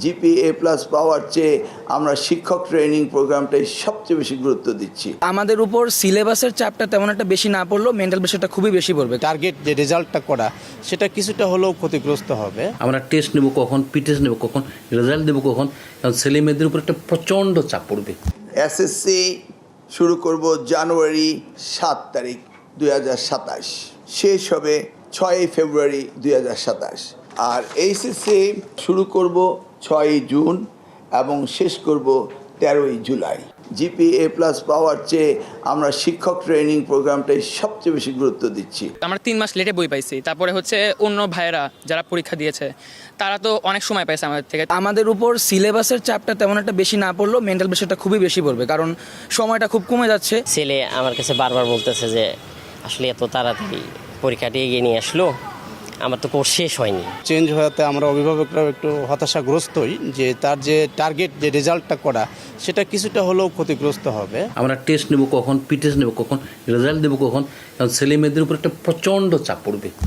GPA+ পাওয়ার চেয়ে আমরা শিক্ষক ট্রেনিং প্রোগ্রামটাই সবচেয়ে বেশি গুরুত্ব দিচ্ছি। আমাদের উপর সিলেবাসের চাপটা তেমন একটা বেশি না পড়লেও মেন্টাল প্রেশারটা খুবই বেশি পড়বে। টার্গেট যে রেজাল্টটা করা সেটা কিছুটা হলেও ক্ষতিগ্রস্ত হবে। আমরা টেস্ট নেব কখন, পিটেস্ট নেব কখন, রেজাল্ট দেবো কখন, কারণ ছেলে মেয়েদের উপর একটা প্রচণ্ড চাপ পড়বে। SSC শুরু করব জানুয়ারি 7 তারিখ 2027, শেষ হবে 6 ফেব্রুয়ারি 2027, আর HSC শুরু করব 6 জুন এবং শেষ করব 13 জুলাই। GPA+ পাওয়ার চেয়ে আমরা শিক্ষক ট্রেনিং প্রোগ্রামটাই সবচেয়ে বেশি গুরুত্ব দিচ্ছি। আমরা 3 মাস লেটে বই পাইছি, তারপরে হচ্ছে অন্য ভাইয়েরা যারা পরীক্ষা দিয়েছে তারা তো অনেক সময় পাইছে আমাদের থেকে। আমাদের উপর সিলেবাসের চাপটা তেমন একটা বেশি না পড়লেও মেন্টাল প্রেশারটা খুবই বেশি পড়বে, কারণ সময়টা খুব কমে যাচ্ছে। ছেলে আমার কাছে বারবার বলতেছে যে আসলে এত তাড়াতাড়ি পরীক্ষাটি এগিয়ে নিয়ে আসলো, আমার তো কোর্স শেষ হয়নি। চেঞ্জ হওয়াতে আমরা অভিভাবকরাও একটু হতাশাগ্রস্তই যে তার যে টার্গেট যে রেজাল্টটা করা সেটা কিছুটা হলেও ক্ষতিগ্রস্ত হবে। আমরা টেস্ট নেব কখন, পিটেস্ট নেব কখন, রেজাল্ট দেবো কখন, কারণ ছেলে মেয়েদের উপর একটা প্রচণ্ড চাপ পড়বে।